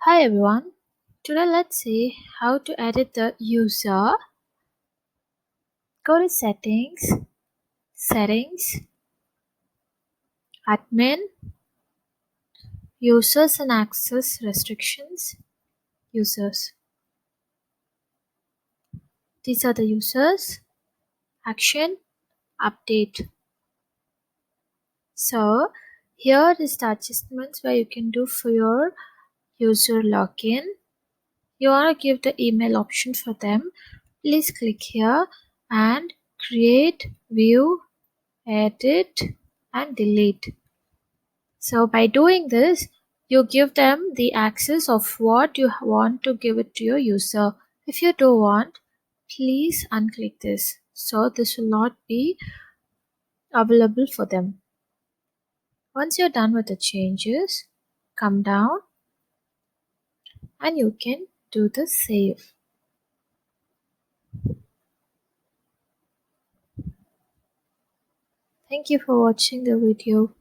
Hi everyone. Today let's see how to edit the user. Go to settings, admin, users and access restrictions, users. These are the users, action, update. So here is the adjustments where you can do for your user login. You want to give the email option for them. Please click here and create, view, edit and delete. So by doing this, you give them the access of what you want to give it to your user. If you don't want, please unclick this. So this will not be available for them. Once you're done with the changes, come down and you can do the save. Thank you for watching the video.